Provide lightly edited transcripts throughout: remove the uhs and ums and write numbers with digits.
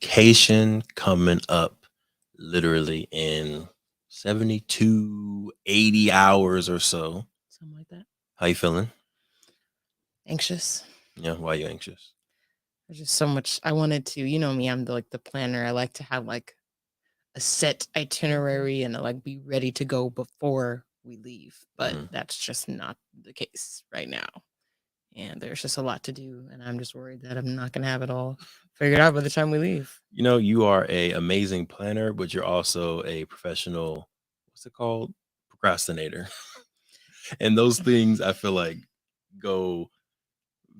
vacation coming up literally in 72, 80 hours or so. Something like that. How you feeling? Anxious. Yeah, why are you anxious? There's just so much I wanted to. You know me, I'm the planner. I like to have like a set itinerary and like be ready to go before we leave. But that's just not the case right now. And there's just a lot to do, and I'm just worried that I'm not gonna have it all figured out by the time we leave. You know, you are a amazing planner, but you're also a professional, what's it called? Procrastinator. And those things I feel like go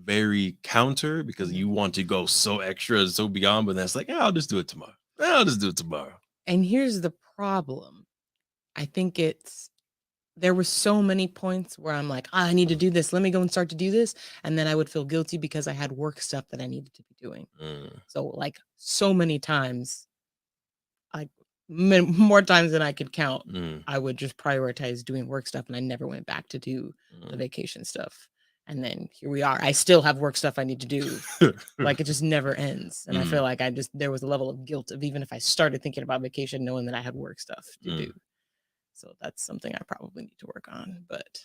very counter because you want to go so extra and so beyond, but that's like, yeah, I'll just do it tomorrow. I'll just do it tomorrow. And here's the problem. I think there were so many points where I'm like, I need to do this. Let me go and start to do this. And then I would feel guilty because I had work stuff that I needed to be doing. So like so many times, more times than I could count, I would just prioritize doing work stuff and I never went back to do the vacation stuff. And then here we are. I still have work stuff I need to do. Like it just never ends. And I feel like there was a level of guilt of even if I started thinking about vacation, knowing that I had work stuff to do. So that's something I probably need to work on. But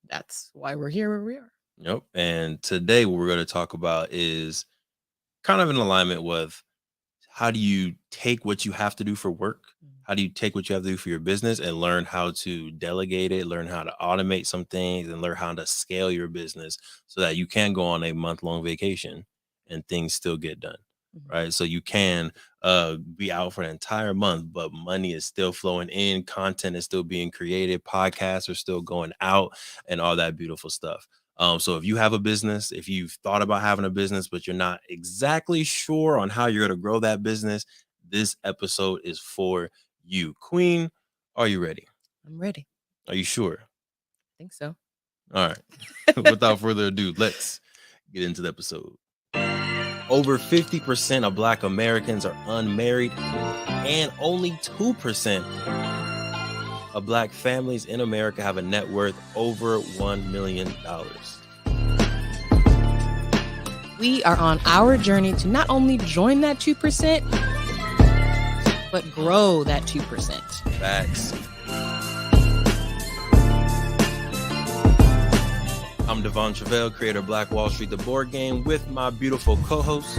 that's why we're here where we are. Yep. And today what we're going to talk about is kind of in alignment with how do you take what you have to do for work? How do you take what you have to do for your business and learn how to delegate it, learn how to automate some things, and learn how to scale your business so that you can go on a month-long vacation and things still get done, right? So you can be out for an entire month, but money is still flowing in, content is still being created, podcasts are still going out, and all that beautiful stuff. So if you have a business, if you've thought about having a business, but you're not exactly sure on how you're going to grow that business, this episode is for you. Queen, are you ready? I'm ready. Are you sure? I think so. All right. Without further ado, let's get into the episode. Over 50% of Black Americans are unmarried, and only 2% of Black families in America have a net worth over $1 million. We are on our journey to not only join that 2%, but grow that 2%. Facts. I'm Devon Truvel, creator of Black Wall Street, the board game, with my beautiful co-host.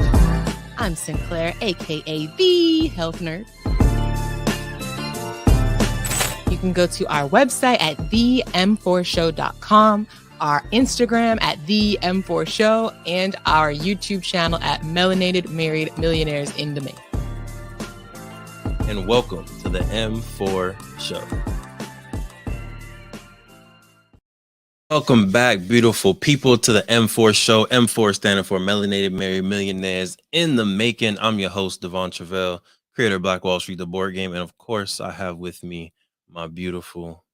I'm Sinclair, aka the Health Nerd. You can go to our website at them4show.com, our Instagram at them4show, and our YouTube channel at Melanated Married Millionaires in the Making. And welcome to the M4 Show. Welcome back, beautiful people, to the M4 Show. M4 standing for Melanated Married Millionaires in the Making. I'm your host, Devon Truvel, creator of Black Wall Street, the board game. And of course, I have with me my beautiful,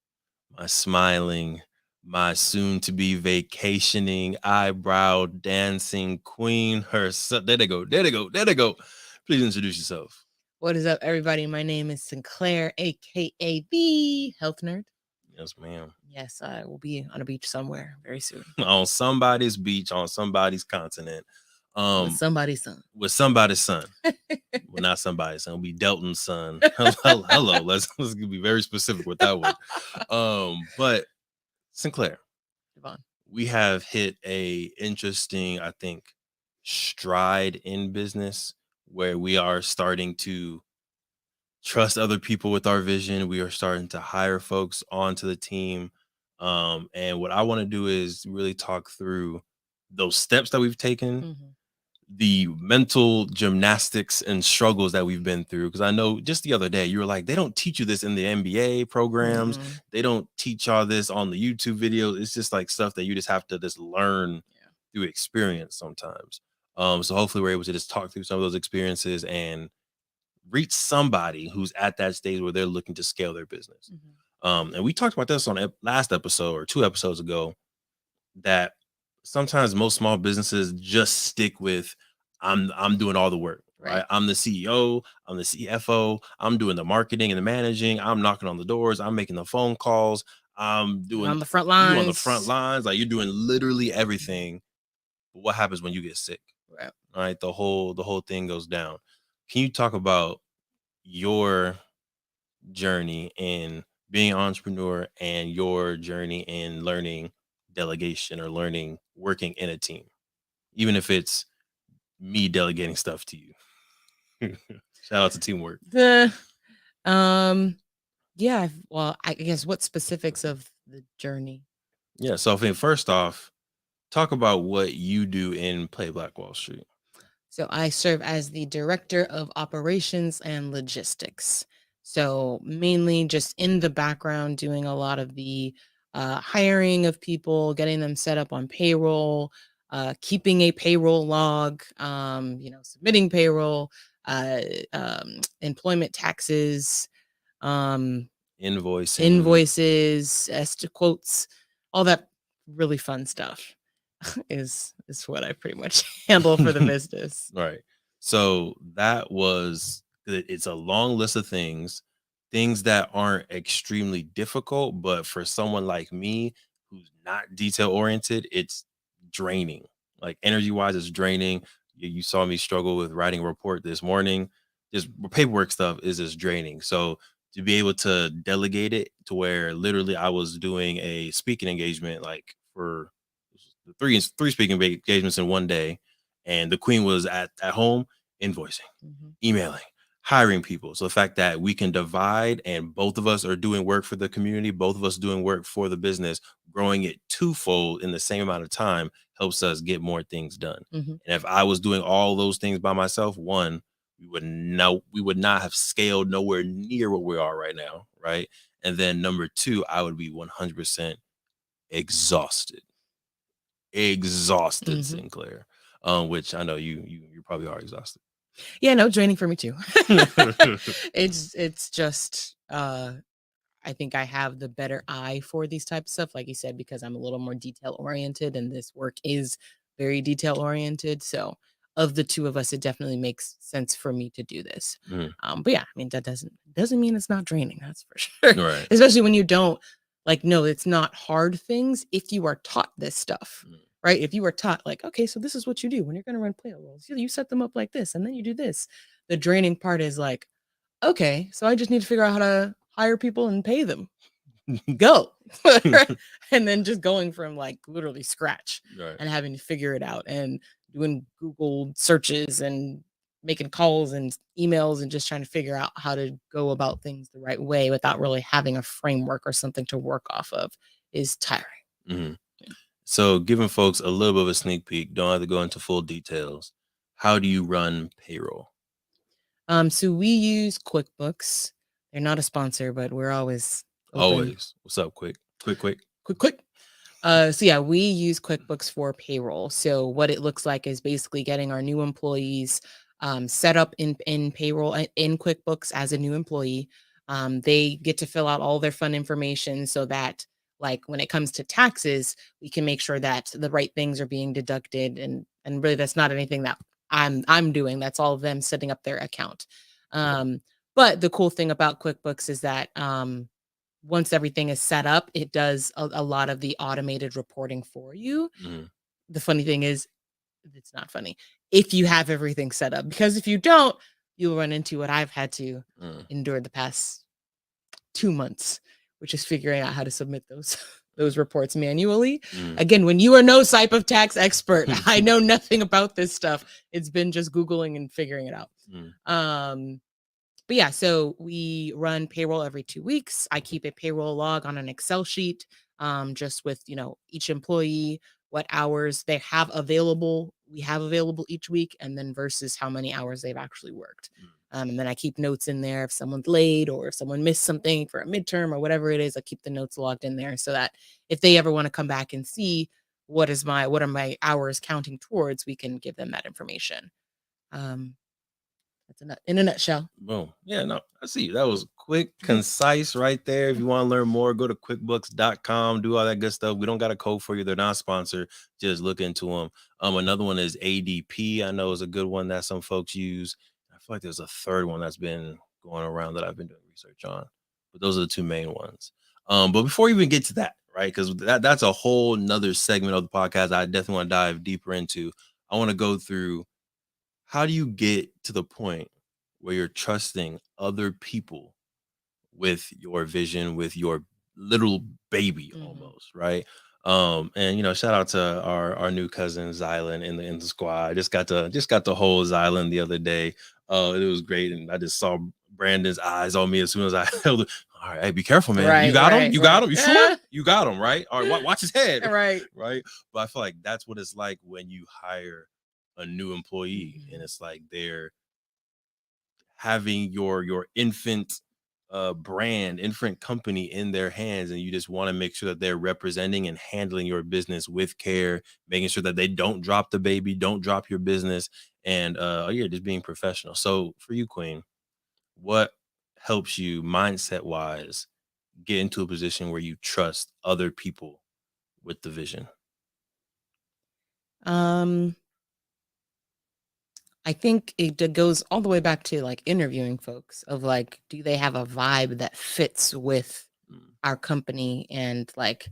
my smiling, my soon-to-be vacationing, eyebrow dancing queen herself. There they go. Please introduce yourself. What is up, everybody? My name is Sinclair, aka the Health Nerd. Yes, ma'am. Yes, I will be on a beach somewhere very soon. On somebody's beach, on somebody's continent. With somebody's son. With somebody's son. Well, not somebody's son. It'll be Delton's son. Hello. Let's be very specific with that one. But Sinclair, Devon, we have hit a interesting, I think, stride in business where we are starting to trust other people with our vision. We are starting to hire folks onto the team. And what I want to do is really talk through those steps that we've taken, the mental gymnastics and struggles that we've been through. Because I know just the other day you were like, they don't teach you this in the MBA programs. They don't teach all this on the YouTube videos. It's just like stuff that you just have to just learn through experience sometimes. So hopefully we're able to just talk through some of those experiences and reach somebody who's at that stage where they're looking to scale their business. And we talked about this on last episode or 2 episodes ago, that sometimes most small businesses just stick with, I'm doing all the work, right? I'm the CEO, I'm the CFO, I'm doing the marketing and the managing, I'm knocking on the doors, I'm making the phone calls, I'm doing on the front lines. You on the front lines, like you're doing literally everything. But what happens when you get sick? Right. The whole thing goes down. Can you talk about your journey in being an entrepreneur and your journey in learning delegation or learning working in a team, even if it's me delegating stuff to you? Shout out to teamwork. The yeah, well, I guess what specifics of the journey? Yeah. So I think first off, talk about what you do in Play Black Wall Street. So I serve as the director of operations and logistics. So mainly just in the background, doing a lot of the hiring of people, getting them set up on payroll, keeping a payroll log, submitting payroll, uh, employment taxes, um, Invoicing. invoices, quotes, all that really fun stuff is what I pretty much handle for the business. Right. So it's a long list of things that aren't extremely difficult, but for someone like me who's not detail oriented, it's draining. Like energy wise, it's draining. You saw me struggle with writing a report this morning. Just paperwork stuff is just draining. So to be able to delegate it to where literally I was doing a speaking engagement like for three speaking engagements in one day, and the queen was at home invoicing, emailing, hiring people. So the fact that we can divide and both of us are doing work for the community, both of us doing work for the business, growing it twofold in the same amount of time helps us get more things done. And if I was doing all those things by myself, one, we would not have scaled nowhere near where we are right now, right? And then number two, I would be 100% exhausted. Sinclair, which I know you probably are exhausted. Yeah, no, draining for me too. It's just I think I have the better eye for these types of stuff, like you said, because I'm a little more detail oriented and this work is very detail oriented. So of the two of us, it definitely makes sense for me to do this. But yeah, I mean, that doesn't mean it's not draining, that's for sure. Right. Especially when you don't no, it's not hard things if you are taught this stuff. Right? If you were taught like, okay, so this is what you do when you're going to run payrolls. You set them up like this and then you do this. The draining part is like, okay, so I just need to figure out how to hire people and pay them. Go. And then just going from like literally scratch and having to figure it out and doing Google searches and making calls and emails and just trying to figure out how to go about things the right way without really having a framework or something to work off of is tiring. So giving folks a little bit of a sneak peek, don't have to go into full details. How do you run payroll? So we use QuickBooks. They're not a sponsor, but we're always open. Always. What's up, quick? So yeah, we use QuickBooks for payroll. So what it looks like is basically getting our new employees set up in payroll in QuickBooks as a new employee. They get to fill out all their fun information so that like when it comes to taxes, we can make sure that the right things are being deducted and really that's not anything that I'm doing. That's all of them setting up their account. But the cool thing about QuickBooks is that once everything is set up, it does a lot of the automated reporting for you. The funny thing is, it's not funny if you have everything set up, because if you don't, you'll run into what I've had to endure the past 2 months, which is figuring out how to submit those reports manually. Again, when you are no type of tax expert, I know nothing about this stuff. It's been just Googling and figuring it out. But yeah, so we run payroll every 2 weeks. I keep a payroll log on an Excel sheet, just with, each employee, what hours they have available, we have available each week, and then versus how many hours they've actually worked. And then I keep notes in there if someone's late or if someone missed something for a midterm or whatever it is. I keep the notes logged in there so that if they ever want to come back and see what are my hours counting towards, we can give them that information. That's in a nutshell. Boom. Yeah, no, I see. That was quick, concise right there. If you want to learn more, go to quickbooks.com, do all that good stuff. We don't got a code for you. They're not sponsored. Just look into them. Another one is ADP. I know is a good one that some folks use. I feel like there's a third one that's been going around that I've been doing research on. But those are the two main ones. But before we even get to that, right? Because that's a whole nother segment of the podcast I definitely want to dive deeper into. I want to go through how do you get to the point where you're trusting other people with your vision, with your little baby almost, right? And shout out to our new cousin Zylan in the squad. Just got to hold Zylan the other day. It was great, and I just saw Brandon's eyes on me as soon as I held it. All right, hey, be careful, man. Right, you got him. right, You got right. him. You sure? You got him, right? All right, watch his head. Right. Right. But I feel like that's what it's like when you hire a new employee, and it's like they're having your infant brand, infant company in their hands, and you just want to make sure that they're representing and handling your business with care, making sure that they don't drop the baby, don't drop your business, and yeah, just being professional. So for you, Queen, what helps you mindset wise get into a position where you trust other people with the vision? I think it goes all the way back to like interviewing folks of like, do they have a vibe that fits with our company, and like,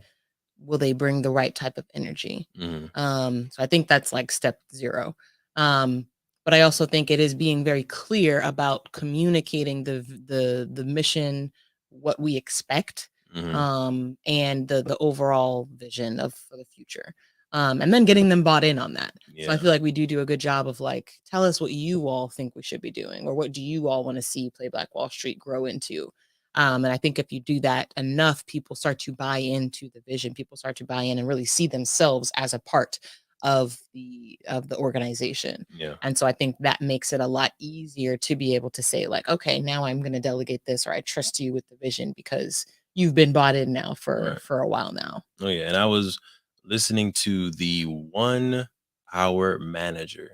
will they bring the right type of energy? So I think that's like step 0. But I also think it is being very clear about communicating the mission, what we expect, and the overall vision for the future. And then getting them bought in on that. So I feel like we do a good job of like, tell us what you all think we should be doing, or what do you all want to see Play Black Wall Street grow into? And I think if you do that enough, people start to buy into the vision. People start to buy in and really see themselves as a part of the organization. Yeah. And so I think that makes it a lot easier to be able to say like, okay, now I'm going to delegate this, or I trust you with the vision because you've been bought in now for a while now. Oh yeah, and I was listening to the 1 Hour Manager,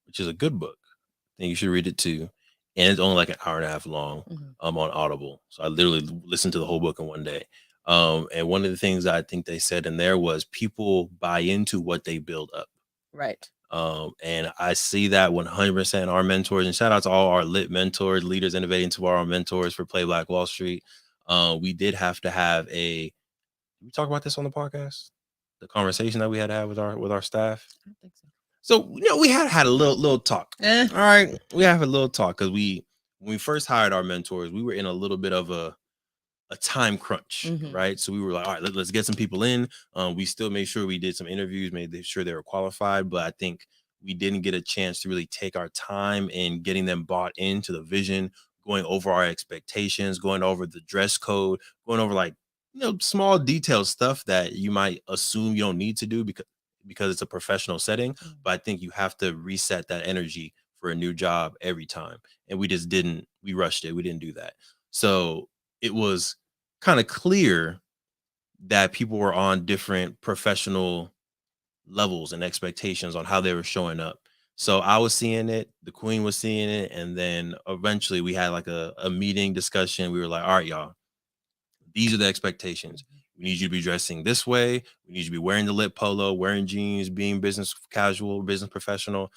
which is a good book. I think you should read it too. And it's only like an hour and a half long, on Audible. So I literally listened to the whole book in one day. And one of the things I think they said in there was people buy into what they build up. Right. And I see that 100% our mentors, and shout out to all our lit mentors, leaders innovating to our mentors for Play Black Wall Street. We did have to have did we talk about this on the podcast? The conversation that we had to have with our staff? I don't think so. So, we had a little talk. All right. We have a little talk because when we first hired our mentors, we were in a little bit of a time crunch, right? So we were like, all right, let's get some people in. We still made sure we did some interviews, made sure they were qualified, but I think we didn't get a chance to really take our time in getting them bought into the vision, going over our expectations, going over the dress code, going over like, small detailed stuff that you might assume you don't need to do because it's a professional setting. But I think you have to reset that energy for a new job every time. And we rushed it. We didn't do that. So it was kind of clear that people were on different professional levels and expectations on how they were showing up. So I was seeing it, the Queen was seeing it, and then eventually we had like a meeting discussion. We were like, all right, y'all, these are the expectations. We need you to be dressing this way. We need you to be wearing the lit polo, wearing jeans, being business casual, business professional.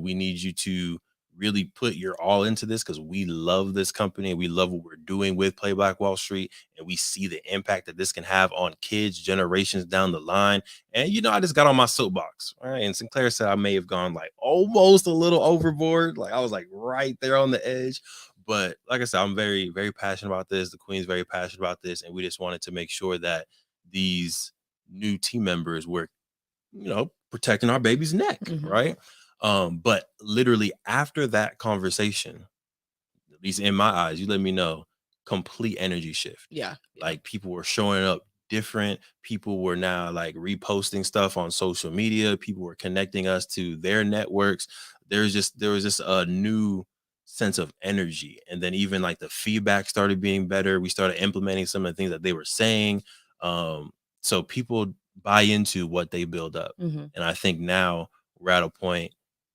We need you to really put your all into this because we love this company. We love what we're doing with Play Black Wall Street. And we see the impact that this can have on kids, generations down the line. And, I just got on my soapbox. All right. And Sinclair said I may have gone like almost a little overboard. Like I was like right there on the edge. But like I said, I'm very, very passionate about this. The Queen's very passionate about this. And we just wanted to make sure that these new team members were, protecting our baby's neck. Right. But literally after that conversation, at least in my eyes, you let me know, complete energy shift. Yeah. Like people were showing up different. People were now like reposting stuff on social media. People were connecting us to their networks. There was just a new sense of energy. And then even like the feedback started being better. We started implementing some of the things that they were saying. So people buy into what they build up. And I think now we're at a point,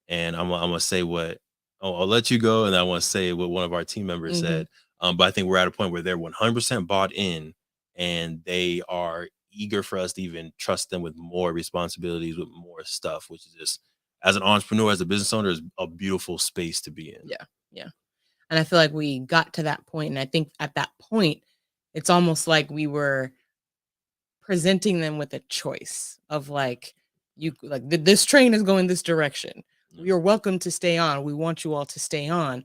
and I'm gonna say what I'll let you go, and I want to say what one of our team members said. But I think we're at a point where they're 100% bought in, and they are eager for us to even trust them with more responsibilities, with more stuff, which is just, as an entrepreneur, as a business owner, is a beautiful space to be in. Yeah. Yeah. And I feel like we got to that point. And I think at that point, it's almost like we were presenting them with a choice of like, this train is going this direction. You're welcome to stay on. We want you all to stay on.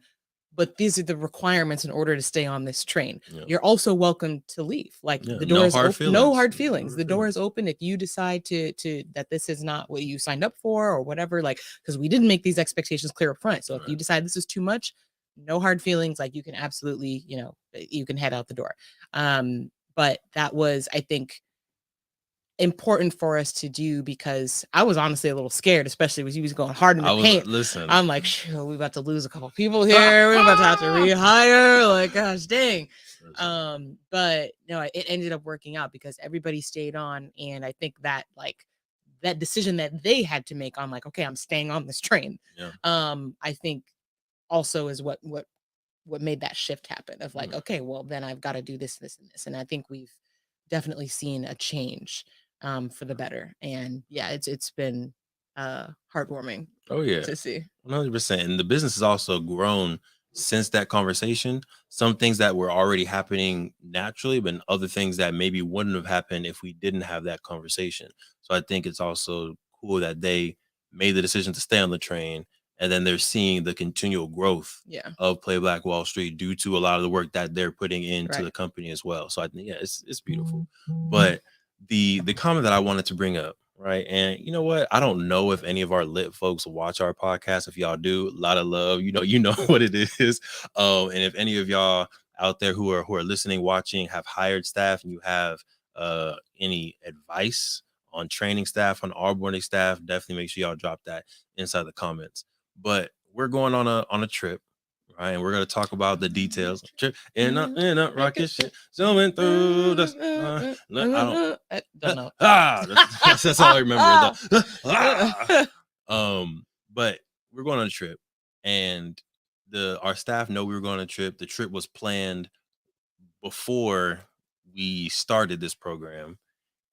But these are the requirements in order to stay on this train. You're also welcome to leave. Like the door is open. No hard feelings. The door is open. If you decide to that this is not what you signed up for or whatever, like, because we didn't make these expectations clear up front. So if you decide this is too much, no hard feelings. Like you can absolutely, you can head out the door. But that was, I think, important for us to do, because I was honestly a little scared, especially when he was going hard in the paint. Listen, I'm like, we about to lose a couple people here. We're about to have to rehire. Like, gosh, dang. But no, it ended up working out because everybody stayed on, and I think that that decision that they had to make on like, okay, I'm staying on this train. I think also is what made that shift happen of like, okay, well then I've got to do this, this, and this, and I think we've definitely seen a change for the better. And yeah, it's been heartwarming. Oh yeah, to see. 100%. And the business has also grown since that conversation. Some things that were already happening naturally, but other things that maybe wouldn't have happened if we didn't have that conversation. So I think it's also cool that they made the decision to stay on the train, and then they're seeing the continual growth of Play Black Wall Street due to a lot of the work that they're putting into the company as well. So I think, yeah, it's beautiful. But the comment that I wanted to bring up, right? And you know what? I don't know if any of our lit folks watch our podcast. If y'all do, a lot of love. You know what it is. And if any of y'all out there who are listening, watching, have hired staff, and you have any advice on training staff, on onboarding staff, definitely make sure y'all drop that inside the comments. But we're going on a trip, right? And we're gonna talk about the details. Trip in a rocket ship, zooming through the. I don't know. That's all I remember. But we're going on a trip, and our staff know we were going on a trip. The trip was planned before we started this program,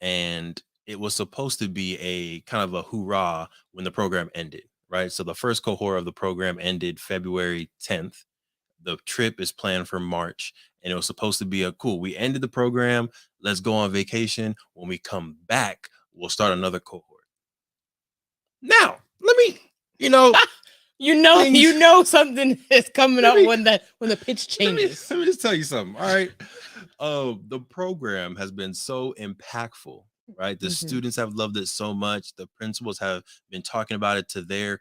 and it was supposed to be a kind of a hoorah when the program ended, right? So the first cohort of the program ended February 10th. The trip is planned for March, and it was supposed to be a cool. We ended the program. Let's go on vacation. When we come back, we'll start another cohort. Now, let me, something is coming up when the pitch changes. Let me just tell you something. All right. The program has been so impactful, right? The students have loved it so much. The principals have been talking about it to their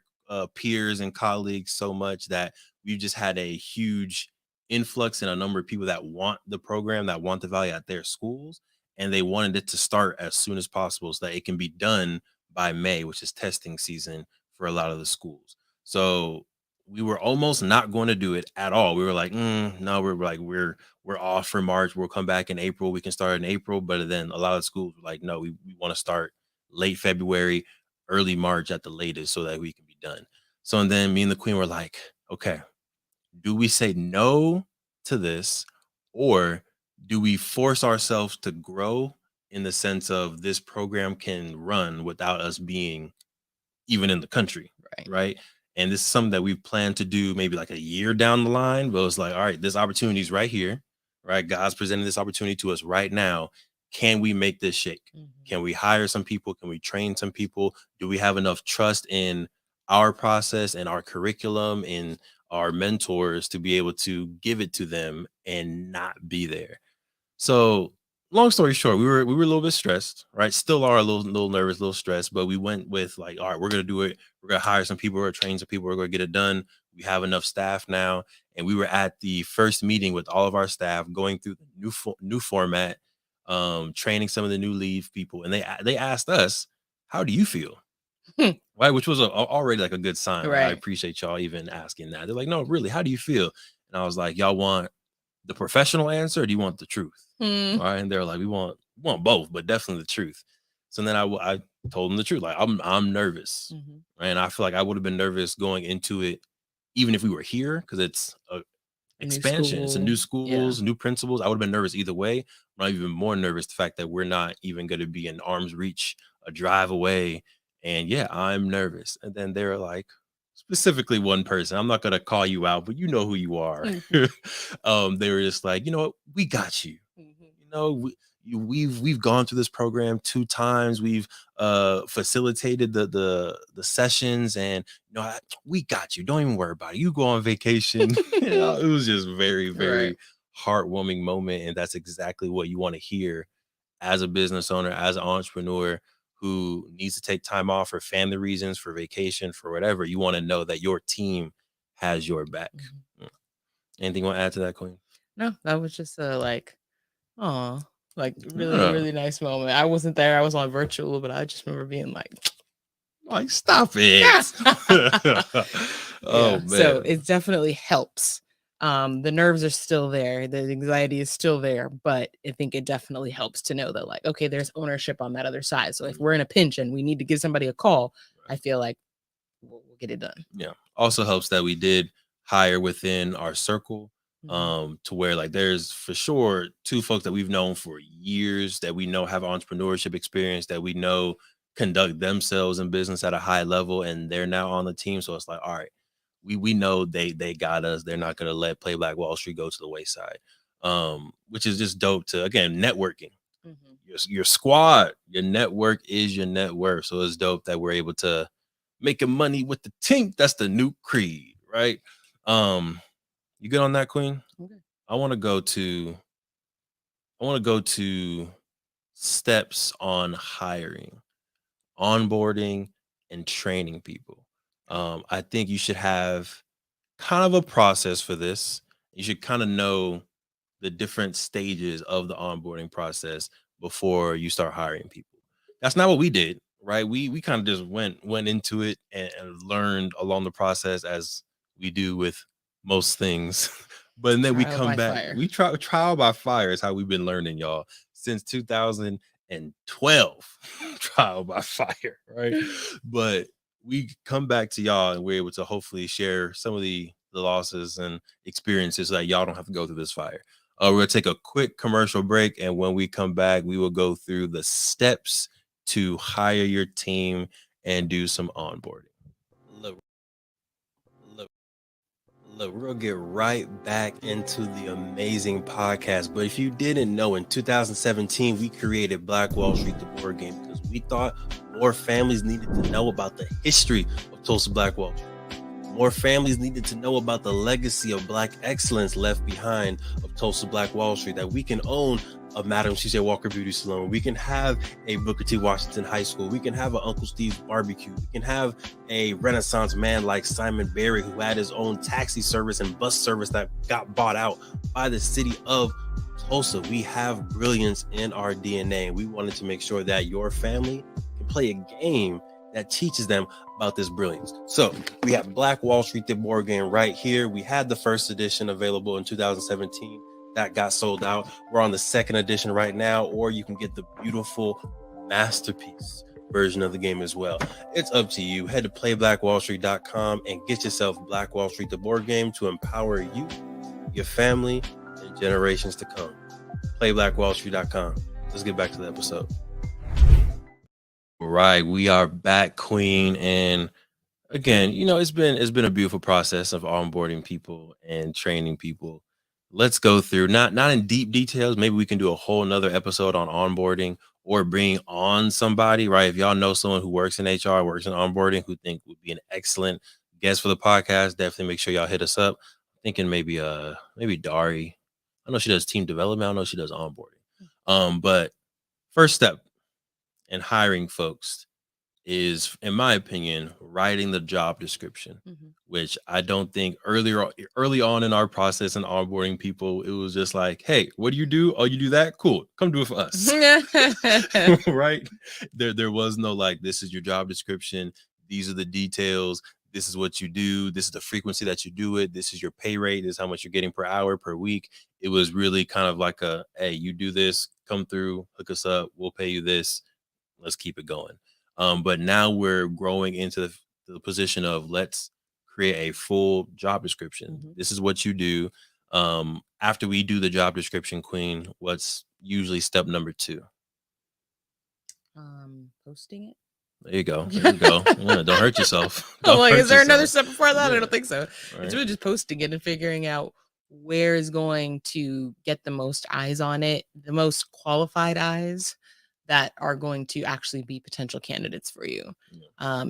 peers and colleagues so much that we've just had a huge influx in a number of people that want the program, that want the value at their schools, and they wanted it to start as soon as possible so that it can be done by May, which is testing season for a lot of the schools. So we were almost not going to do it at all. We were like, no, we're off for March. We'll come back in April. We can start in April. But then a lot of schools were like, no, we want to start late February, early March at the latest so that we can be done. So, and then me and the queen were like, okay, do we say no to this, or do we force ourselves to grow in the sense of this program can run without us being even in the country, right? And this is something that we've planned to do maybe like a year down the line, but it's like, all right, this opportunity is right here, right? God's presenting this opportunity to us right now. Can we make this shake? Can we hire some people? Can we train some people? Do we have enough trust in our process and our curriculum and our mentors to be able to give it to them and not be there? So long story short, we were a little bit stressed, right? Still are a little nervous, a little stressed, but we went with like, all right, we're gonna do it. We're gonna hire some people, we're gonna train some people, we're gonna get it done. We have enough staff now, and we were at the first meeting with all of our staff, going through the new format, training some of the new leave people, and they asked us, "How do you feel?" Right, which was already like a good sign. Right? I appreciate y'all even asking that. They're like, "No, really, how do you feel?" And I was like, "Y'all want the professional answer, or do you want the truth?" Right, and they're like, we want both, but definitely the truth. So then I told them the truth. Like, I'm nervous, right? And I feel like I would have been nervous going into it, even if we were here, because it's a expansion. It's a new schools, new principals. I would have been nervous either way. I'm even more nervous the fact that we're not even going to be in arm's reach, a drive away. And yeah, I'm nervous. And then they're like, specifically one person, I'm not going to call you out, but you know who you are. They were just like, you know what, we got you. You know, we've gone through this program 2 times. We've facilitated the sessions, and we got you. Don't even worry about it. You go on vacation. It was just very, very heartwarming moment, and that's exactly what you want to hear as a business owner, as an entrepreneur who needs to take time off for family reasons, for vacation, for whatever. You want to know that your team has your back. Anything you want to add to that, Queen? No, that was just like, really nice moment. I wasn't there. I was on virtual, but I just remember being like, stop it. Man. So it definitely helps. The nerves are still there. The anxiety is still there, but I think it definitely helps to know that, like, okay, there's ownership on that other side. So if we're in a pinch and we need to give somebody a call, I feel like we'll get it done. Yeah. Also helps that we did hire within our circle, to where, like, there's for sure 2 folks that we've known for years that we know have entrepreneurship experience, that we know conduct themselves in business at a high level, and they're now on the team. So it's like, all right, we know they got us. They're not gonna let Play Black Wall Street go to the wayside. Which is just dope to, again, networking. Your squad, your network is your net worth. So it's dope that we're able to making money with the team. That's the new creed, right? You good on that, Queen? Okay. I want to go to steps on hiring, onboarding, and training people. I think you should have kind of a process for this. You should kind of know the different stages of the onboarding process before you start hiring people. That's not what we did, right? We kind of just went into it and learned along the process, as we do with most things. But then we come back. Fire. We trial by fire is how we've been learning, y'all, since 2012. Trial by fire, right? But we come back to y'all, and we're able to hopefully share some of the losses and experiences so that y'all don't have to go through this fire. We're going to take a quick commercial break, and when we come back, we will go through the steps to hire your team and do some onboarding. Look, we're going to get right back into the amazing podcast. But if you didn't know, in 2017, we created Black Wall Street, the board game, because we thought more families needed to know about the history of Tulsa Black Wall Street. More families needed to know about the legacy of Black excellence left behind of Tulsa Black Wall Street, that we can own a Madam C.J. Walker Beauty Salon. We can have a Booker T. Washington High School. We can have an Uncle Steve's Barbecue. We can have a Renaissance man like Simon Berry, who had his own taxi service and bus service that got bought out by the city of Tulsa. We have brilliance in our DNA. We wanted to make sure that your family can play a game that teaches them about this brilliance. So we have Black Wall Street, the board game, right here. We had the first edition available in 2017. That got sold out. We're on the second edition right now, or you can get the beautiful masterpiece version of the game as well. It's up to you. Head to playblackwallstreet.com and get yourself Black Wall Street, the board game, to empower you, your family, and generations to come. Playblackwallstreet.com. Let's get back to the episode. All right, we are back, Queen, and again, it's been a beautiful process of onboarding people and training people. Let's go through, not in deep details. Maybe we can do a whole nother episode on onboarding, or bring on somebody, right? If y'all know someone who works in HR, works in onboarding, who think would be an excellent guest for the podcast, definitely make sure y'all hit us up. I'm thinking maybe Dari. I know she does team development. I know she does onboarding. But first step in hiring folks is, in my opinion, writing the job description, which I don't think early on in our process and onboarding people, it was just like, hey, what do you do? Oh, you do that? Cool. Come do it for us. Right? There was no like, this is your job description. These are the details. This is what you do. This is the frequency that you do it. This is your pay rate. This is how much you're getting per hour, per week. It was really kind of like a, hey, you do this, come through, hook us up. We'll pay you this. Let's keep it going. But now we're growing into the position of, let's create a full job description. This is what you do. After we do the job description, Queen, what's usually step number 2? Posting it. There you go. Yeah, don't hurt yourself. Is there another step before that? Yeah. I don't think so. Right. It's really just posting it and figuring out where is going to get the most eyes on it, the most qualified eyes that are going to actually be potential candidates for you. Yeah.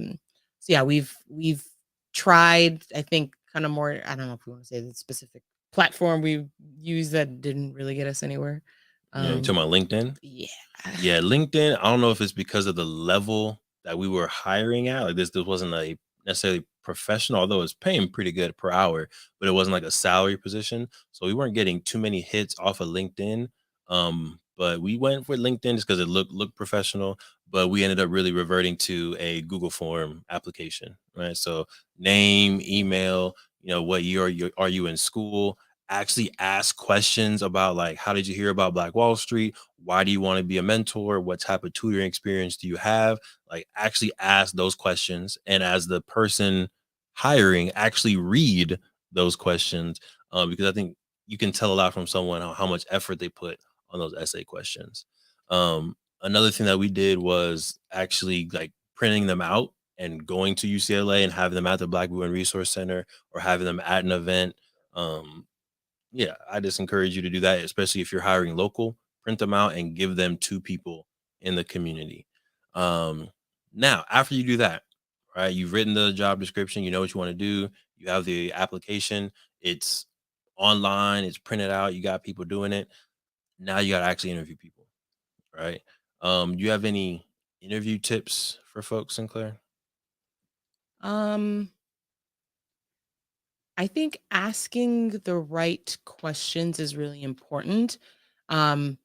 So yeah, we've tried, I think, kind of more, I don't know if we want to say the specific platform we used that didn't really get us anywhere. Yeah, you talking about LinkedIn? Yeah. Yeah, LinkedIn, I don't know if it's because of the level that we were hiring at. Like this wasn't a necessarily professional, although it's paying pretty good per hour, but it wasn't like a salary position. So we weren't getting too many hits off of LinkedIn. But we went for LinkedIn just because it looked professional. But we ended up really reverting to a Google form application, right? So name, email, what year are you in school? Actually ask questions about like, how did you hear about Black Wall Street? Why do you want to be a mentor? What type of tutoring experience do you have? Like actually ask those questions. And as the person hiring, actually read those questions, because I think you can tell a lot from someone how much effort they put on those essay questions. Another thing that we did was actually like printing them out and going to UCLA and having them at the Black Women Resource Center or having them at an event. Yeah, I just encourage you to do that, especially if you're hiring local. Print them out and give them to people in the community. Um, Now, after you do that, right, you've written the job description, you know what you want to do, you have the application, it's online, it's printed out, you got people doing it. Now you got to actually interview people, right? Do you have any interview tips for folks, Sinclair? Um, I think asking the right questions is really important. Um,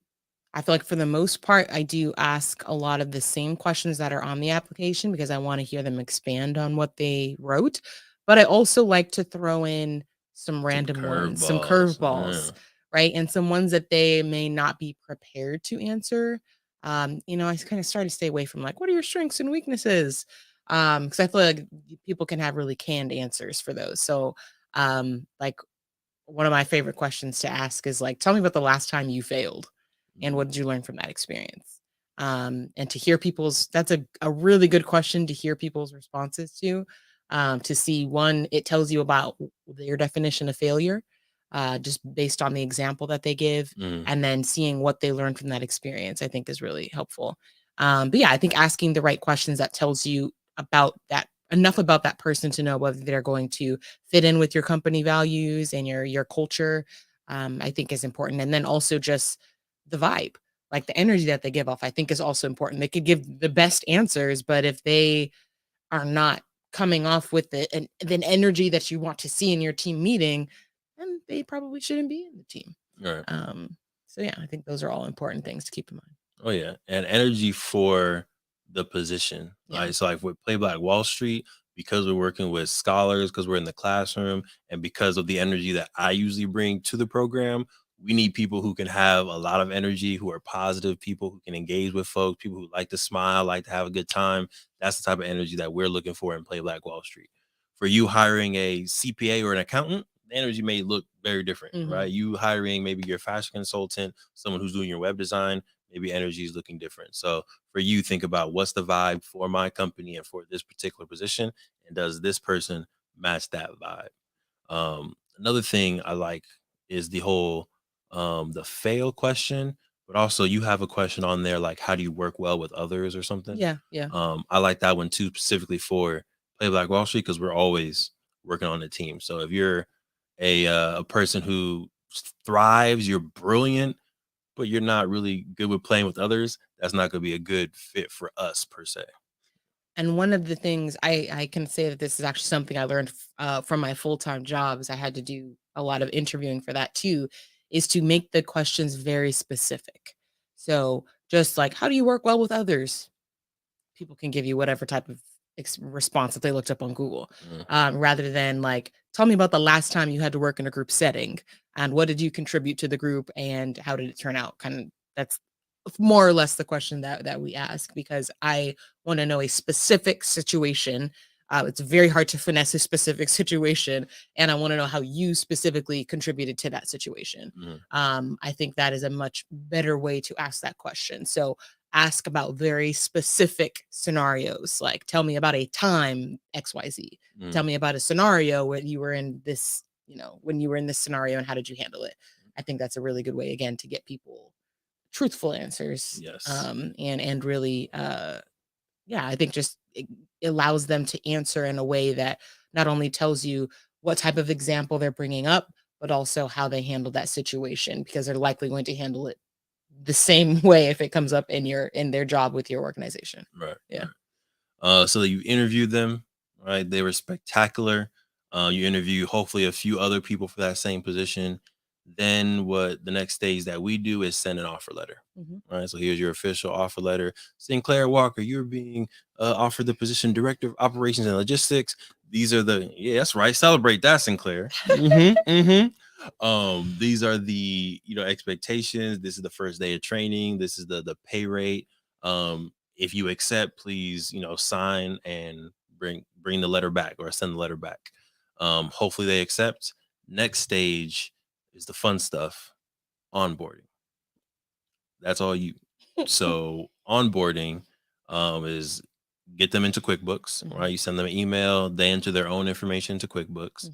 I feel like for the most part, I do ask a lot of the same questions that are on the application because I want to hear them expand on what they wrote. But I also like to throw in some Some random ones, some curveballs. curveballs, right? And some ones that they may not be prepared to answer. I kind of started to stay away from like, what are your strengths and weaknesses? Because I feel like people can have really canned answers for those. So, like one of my favorite questions to ask is like, tell me about the last time you failed and what did you learn from that experience? And to hear that's a really good question to hear people's responses to see one, it tells you about their definition of failure, just based on the example that they give, Mm. and then seeing what they learned from that experience, I think is really helpful. But yeah, I think asking the right questions that tells you about that enough about that person to know whether they're going to fit in with your company values and your culture, I think is important. And then also just the vibe, like the energy that they give off, I think is also important. They could give the best answers, but if they are not coming off with the energy that you want to see in your team meeting, then they probably shouldn't be in the team. Right. So yeah, I think those are all important things to keep in mind. Oh yeah, and energy for the position. Yeah. Right. So like with Play Black Wall Street, because we're working with scholars, because we're in the classroom, and because of the energy that I usually bring to the program, we need people who can have a lot of energy, who are positive, people who can engage with folks, people who like to smile, like to have a good time. That's the type of energy that we're looking for in Play Black Wall Street. For you hiring a CPA or an accountant, the energy may look very different, right? You hiring maybe your fashion consultant, someone who's doing your web design, maybe energy is looking different. So for you, think about what's the vibe for my company and for this particular position, and does this person match that vibe? Another thing I like is the whole the fail question, but also you have a question on there like how do you work well with others or something. Yeah. Yeah. I like that one too, specifically for Play Black Wall Street, because we're always working on the team. So if you're a person who thrives, you're brilliant, but you're not really good with playing with others, that's not going to be a good fit for us per se. And one of the things I can say that this is actually something I learned from my full-time jobs. I had to do a lot of interviewing for that too, is to make the questions very specific. So just like, how do you work well with others? People can give you whatever type of response that they looked up on Google, rather than like, tell me about the last time you had to work in a group setting and what did you contribute to the group and how did it turn out? Kind of that's more or less the question that we ask because I want to know a specific situation. It's very hard to finesse a specific situation, and I want to know how you specifically contributed to that situation. I think that is a much better way to ask that question. So ask about very specific scenarios, like tell me about a time XYZ. Tell me about a scenario where you were in this when you were in this scenario and how did you handle it? I think that's a really good way, again, to get people truthful answers. Yes. And really, I think just it allows them to answer in a way that not only tells you what type of example they're bringing up, but also how they handled that situation, because they're likely going to handle it the same way if it comes up in their job with your organization. Right. Yeah. Right. So you interviewed them, right? They were spectacular. You interview hopefully a few other people for that same position. Then what the next stage that we do is send an offer letter. Right. So here's your official offer letter. Sinclair Walker, you're being offered the position Director of Operations and Logistics. These are that's right. Celebrate that, Sinclair. These are the expectations. This is the first day of training. This is the pay rate. If you accept, please sign and bring the letter back or send the letter back. Hopefully they accept. Next stage is the fun stuff, onboarding. That's all you. So onboarding is get them into QuickBooks, right? You send them an email, they enter their own information into QuickBooks.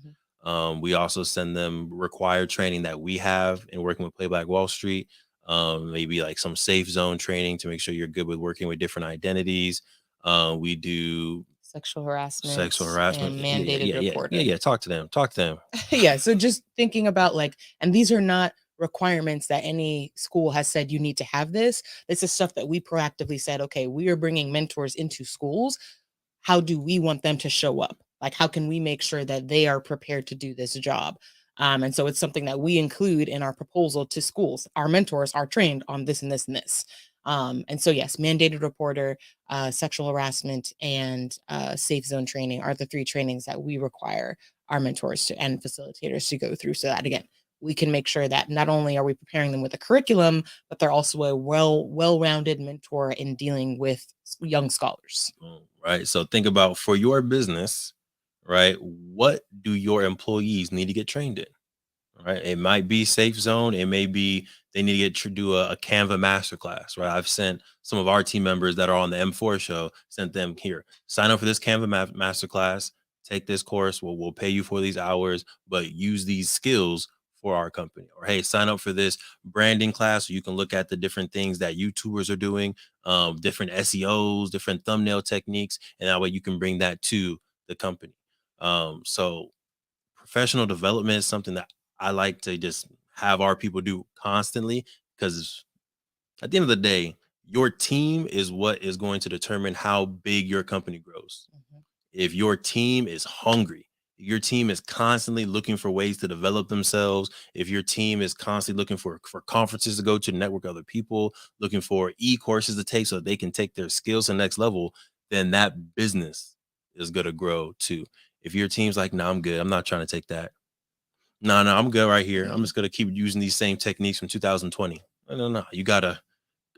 We also send them required training that we have in working with Play Black Wall Street. Maybe like some safe zone training to make sure you're good with working with different identities. We do sexual harassment and mandated reporting. Yeah. Talk to them. Yeah. So just thinking about and these are not requirements that any school has said you need to have this. This is stuff that we proactively said, okay, we are bringing mentors into schools. How do we want them to show up? Like, how can we make sure that they are prepared to do this job? And so it's something that we include in our proposal to schools. Our mentors are trained on this and this and this. And so, yes, mandated reporter, sexual harassment, and safe zone training are the 3 trainings that we require our mentors and facilitators to go through, so that, again, we can make sure that not only are we preparing them with a curriculum, but they're also a well-rounded mentor in dealing with young scholars. Right. So think about, for your business, right? What do your employees need to get trained in? Right. It might be safe zone. It may be they need to do a Canva masterclass. Right. I've sent some of our team members that are on the M4 show, sent them here, sign up for this Canva masterclass, take this course. We'll pay you for these hours, but use these skills for our company. Or, hey, sign up for this branding class so you can look at the different things that YouTubers are doing, different SEOs, different thumbnail techniques, and that way you can bring that to the company. So professional development is something that I like to just have our people do constantly, because at the end of the day, your team is what is going to determine how big your company grows. If your team is hungry, your team is constantly looking for ways to develop themselves, if your team is constantly looking for conferences to go to network other people, looking for e-courses to take so that they can take their skills to the next level, then that business is going to grow too. If your team's like, no, I'm good, I'm not trying to take that. No, I'm good right here. I'm just going to keep using these same techniques from 2020. No. You got to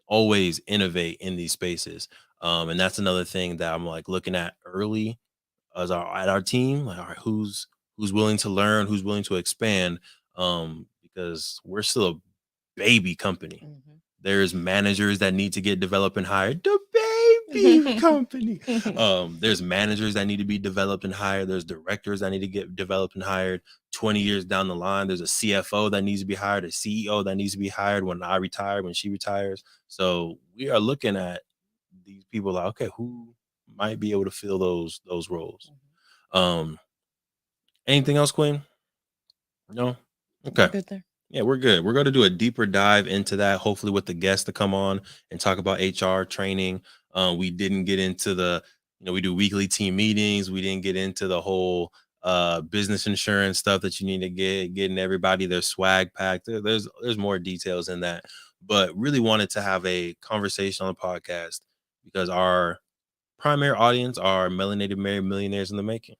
always innovate in these spaces. And that's another thing that I'm like looking at early at our team. Like, all right, who's willing to learn, who's willing to expand? Because we're still a baby company. There's managers that need to get developed and hired. The baby company. There's managers that need to be developed and hired. There's directors that need to get developed and hired. 20 years down the line, there's a CFO that needs to be hired, a CEO that needs to be hired when I retire, when she retires. So we are looking at these people like, okay, who might be able to fill those roles? Anything else, Queen? No? Okay. Good there. Yeah, we're good. We're going to do a deeper dive into that, hopefully with the guests to come on and talk about HR training. We didn't get into we do weekly team meetings. We didn't get into the whole business insurance stuff that you need to getting everybody their swag pack. There's more details in that, but really wanted to have a conversation on the podcast because our primary audience are melanated married millionaires in the making,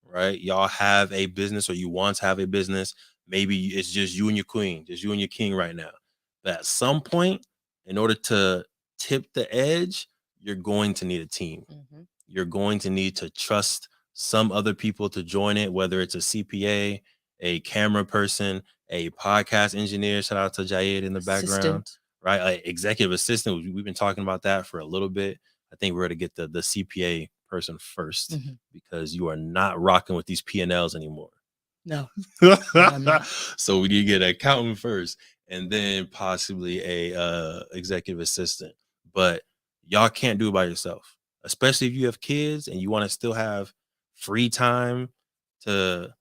right? Y'all have a business, or you want to have a business. Maybe it's just you and your queen, just you and your king right now. But at some point, in order to tip the edge, you're going to need a team. You're going to need to trust some other people to join it, whether it's a CPA, a camera person, a podcast engineer. Shout out to Jayed in the background, right? Executive assistant. We've been talking about that for a little bit. I think we're going to get the CPA person first, because you are not rocking with these P&Ls anymore. No. So we need to get an accountant first, and then possibly a executive assistant. But y'all can't do it by yourself, especially if you have kids and you want to still have free time to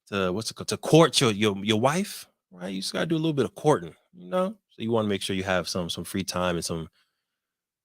what's it called, to court your wife, right? You just gotta do a little bit of courting, you know. So you want to make sure you have some free time and some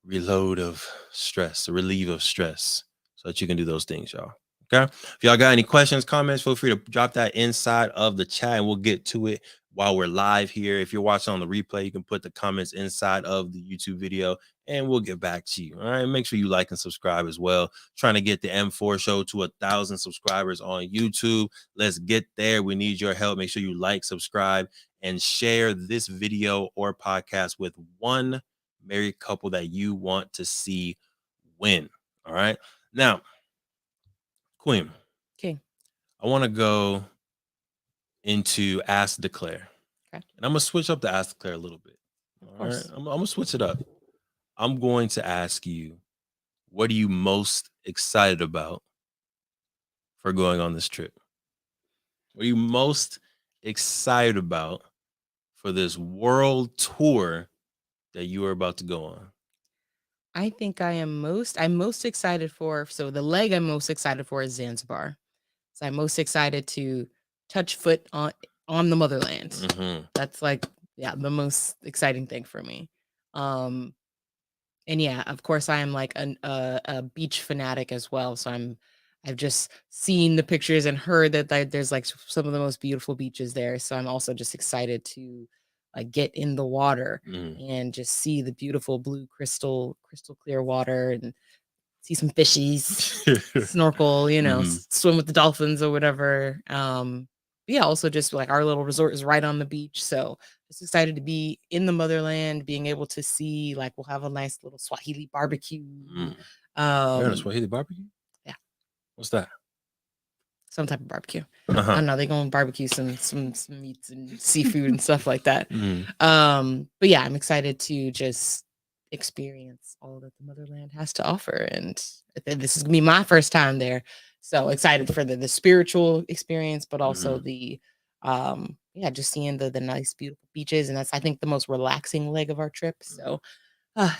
reload of stress, a relief of stress, so that you can do those things, y'all. Okay. If y'all got any questions, comments, feel free to drop that inside of the chat and we'll get to it while we're live here. If you're watching on the replay, you can put the comments inside of the YouTube video and we'll get back to you. All right. Make sure you like and subscribe as well. Trying to get the M4 show to 1,000 subscribers on YouTube. Let's get there. We need your help. Make sure you like, subscribe, and share this video or podcast with one married couple that you want to see win. All right. Now, Queen. Okay. I want to go into Ask Declare. Okay. And I'm going to switch up the Ask Declare a little bit. All right. I'm going to switch it up. I'm going to ask you, what are you most excited about for going on this trip? What are you most excited about for this world tour that you are about to go on? I think I'm most excited for, so the leg I'm most excited for is Zanzibar. So I'm most excited to touch foot on the motherland. Mm-hmm. That's like, yeah, the most exciting thing for me. And yeah, of course I am like a beach fanatic as well. So I've just seen the pictures and heard that there's like some of the most beautiful beaches there. So I'm also just excited to like get in the water and just see the beautiful blue crystal clear water and see some fishies, snorkel, you know, swim with the dolphins or whatever. Yeah, also just like our little resort is right on the beach. So just excited to be in the motherland, being able to see, like, we'll have a nice little Swahili barbecue. You're on a Swahili barbecue? Yeah. What's that? Some type of barbecue. I don't know. They're going to barbecue some meats and seafood and stuff like that. But yeah, I'm excited to just experience all that the motherland has to offer. And this is going to be my first time there. So excited for the spiritual experience, but also the, yeah, just seeing the nice, beautiful beaches. And that's, I think, the most relaxing leg of our trip. So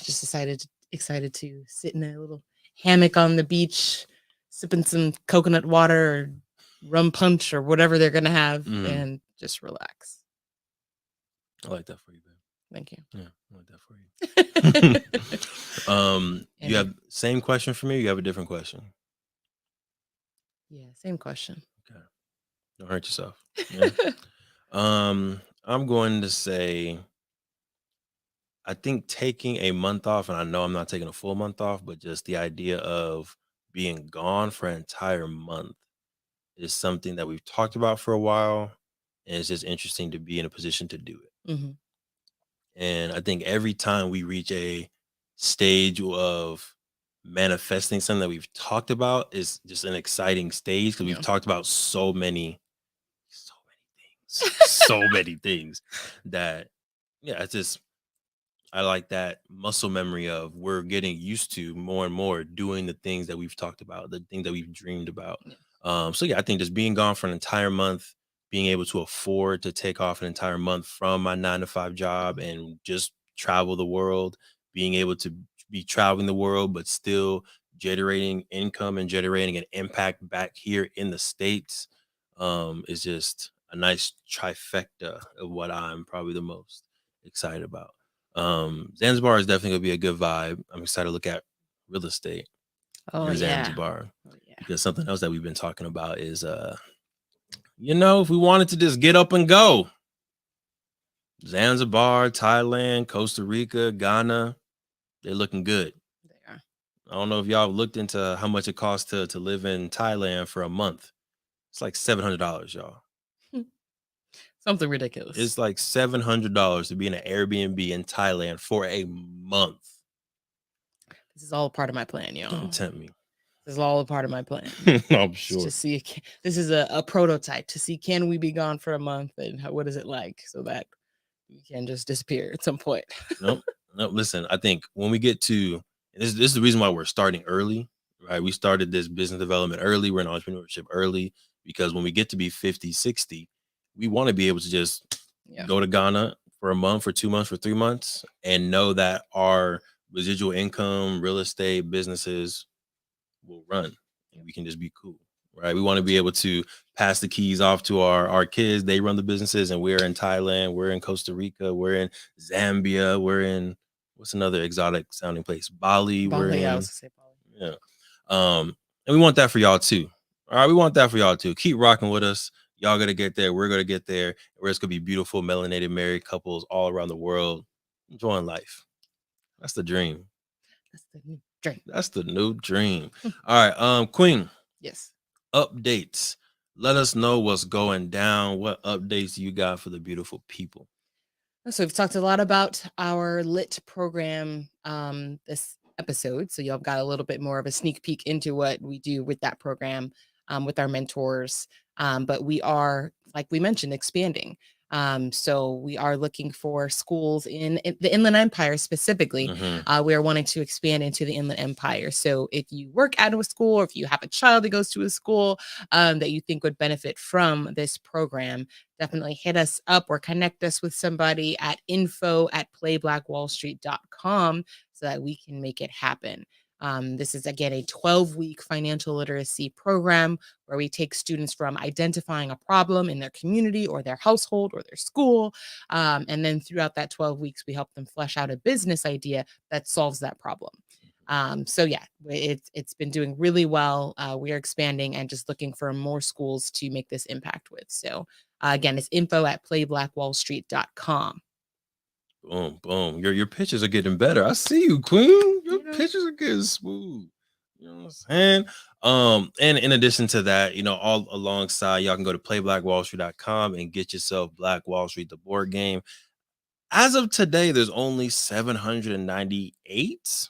just excited to sit in a little hammock on the beach, sipping some coconut water or rum punch or whatever they're gonna have, and just relax. I like that for you, babe. Thank you. Yeah, I like that for you. You have same question for me, or you have a different question? Yeah, same question. Okay. Don't hurt yourself. Yeah. I'm going to say, I think taking a month off, and I know I'm not taking a full month off, but just the idea of being gone for an entire month is something that we've talked about for a while, and it's just interesting to be in a position to do it. And I think every time we reach a stage of manifesting something that we've talked about is just an exciting stage, because we've talked about so many things that, yeah, it's just, I like that muscle memory of we're getting used to more and more doing the things that we've talked about, the things that we've dreamed about. So yeah, I think just being gone for an entire month, being able to afford to take off an entire month from my 9-to-5 job and just travel the world, being able to be traveling the world, but still generating income and generating an impact back here in the States, is just a nice trifecta of what I'm probably the most excited about. Zanzibar is definitely gonna be a good vibe. I'm excited to look at real estate in Zanzibar. Because something else that we've been talking about is if we wanted to just get up and go, Zanzibar, Thailand, Costa Rica, Ghana, they're looking good. They are. I don't know if y'all looked into how much it costs to live in Thailand for a month. It's like $700, y'all. Something ridiculous. It's like $700 to be in an Airbnb in Thailand for a month. This is all part of my plan, y'all. Don't tempt me. This is all a part of my plan. I'm sure. To see, this is a prototype to see, can we be gone for a month and what is it like, so that we can just disappear at some point. Nope. Listen, I think when we get to, this is the reason why we're starting early, right? We started this business development early. We're in entrepreneurship early because when we get to be 50, 60, we want to be able to just go to Ghana for a month, for 2 months, for 3 months, and know that our residual income, real estate, businesses will run. And we can just be cool, right? We want to be able to pass the keys off to our kids. They run the businesses, and we're in Thailand, we're in Costa Rica, we're in Zambia, we're in, what's another exotic sounding place? Bali. We're in, I was gonna say Bali. Yeah. And we want that for y'all too. All right, we want that for y'all too. Keep rocking with us. Y'all gonna get there. We're gonna get there. We're just gonna be beautiful, melanated married couples all around the world enjoying life. That's the dream. That's the new dream. That's the new dream. All right, Queen. Yes. Updates. Let us know what's going down. What updates you got for the beautiful people? So we've talked a lot about our lit program this episode. So y'all got a little bit more of a sneak peek into what we do with that program with our mentors. But we are, like we mentioned, expanding. So we are looking for schools in the Inland Empire specifically. We are wanting to expand into the Inland Empire. So if you work at a school, or if you have a child that goes to a school that you think would benefit from this program, definitely hit us up or connect us with somebody at info@playblackwallstreet.com so that we can make it happen. This is, again, a 12-week financial literacy program where we take students from identifying a problem in their community or their household or their school. And then throughout that 12 weeks, we help them flesh out a business idea that solves that problem. So yeah, it's been doing really well. We are expanding and just looking for more schools to make this impact with. So again, it's info@playblackwallstreet.com. Boom, boom. Your pitches are getting better. I see you, Queen. Your pitches are getting smooth. You know what I'm saying? And in addition to that, all alongside, y'all can go to playblackwallstreet.com and get yourself Black Wall Street, the board game. As of today, there's only 798,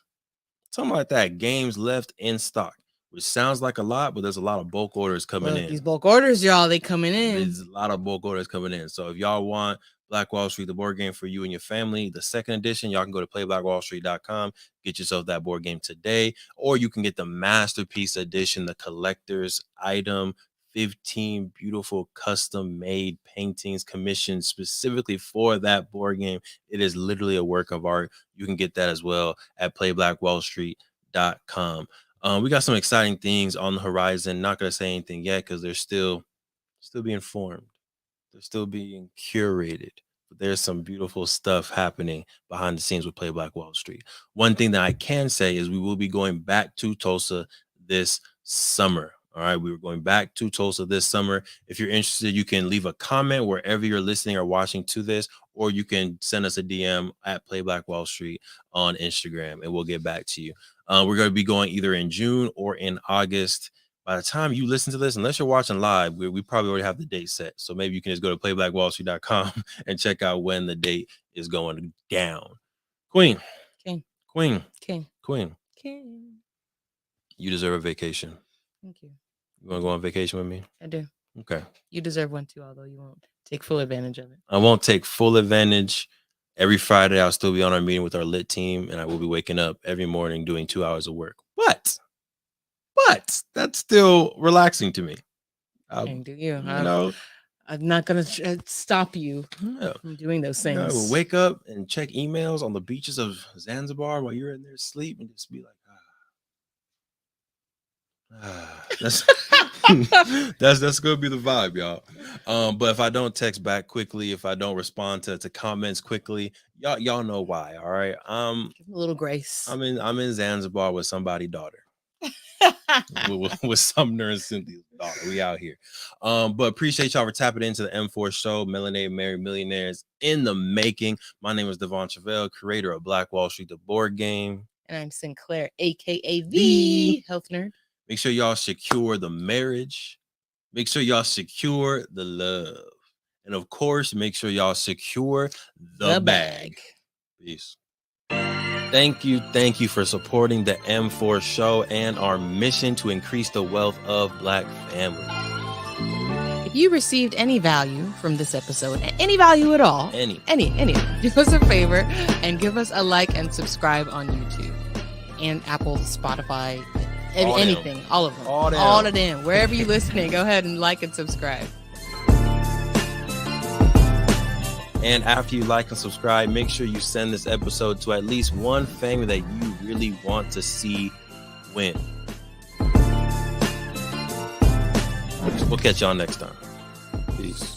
something like that, games left in stock, which sounds like a lot, but there's a lot of bulk orders coming in. These bulk orders, y'all, they coming in. There's a lot of bulk orders coming in. So if y'all want Black Wall Street, the board game for you and your family, the second edition, y'all can go to playblackwallstreet.com, get yourself that board game today, or you can get the masterpiece edition, the collector's item, 15 beautiful custom made paintings commissioned specifically for that board game. It is literally a work of art. You can get that as well at playblackwallstreet.com. We got some exciting things on the horizon. Not going to say anything yet because they're still being formed. They're still being curated. But there's some beautiful stuff happening behind the scenes with Play Black Wall Street. One thing that I can say is we will be going back to Tulsa this summer. All right, we were going back to Tulsa this summer. If you're interested, you can leave a comment wherever you're listening or watching to this, or you can send us a DM at Play Black Wall Street on Instagram, and we'll get back to you. We're going to be going either in June or in August. By the time you listen to this, unless you're watching live, we probably already have the date set. So maybe you can just go to playblackwallstreet.com and check out when the date is going down. Queen. King. Queen. King. Queen. King. You deserve a vacation. Thank you. You want to go on vacation with me? I do. Okay. You deserve one too, although you won't take full advantage of it. I won't take full advantage. Every Friday, I'll still be on our meeting with our lit team, and I will be waking up every morning doing 2 hours of work. But that's still relaxing to me. Do you? I'm not going to stop you from doing those things. We'll wake up and check emails on the beaches of Zanzibar while you're in there asleep and just be like, that's gonna be the vibe, y'all. But if I don't text back quickly, if I don't respond to comments quickly, y'all know why. All right. Give a little grace. I'm in Zanzibar with somebody's daughter. with Sumner and Cynthia's daughter. We out here. But appreciate y'all for tapping into the M4 show, Melanated Married Millionaires in the making. My name is Truvel, creator of Black Wall Street, the board game. And I'm Sinclair, aka the Health Nerd. Make sure y'all secure the marriage. Make sure y'all secure the love. And of course, make sure y'all secure the bag. Peace. Thank you for supporting the M4 show and our mission to increase the wealth of Black families. If you received any value from this episode, any value at all, any, do us a favor and give us a like and subscribe on YouTube and Apple, Spotify, Anything, all of them. All of them. Wherever you're listening, go ahead and like and subscribe. And after you like and subscribe, make sure you send this episode to at least one family that you really want to see win. We'll catch y'all next time. Peace.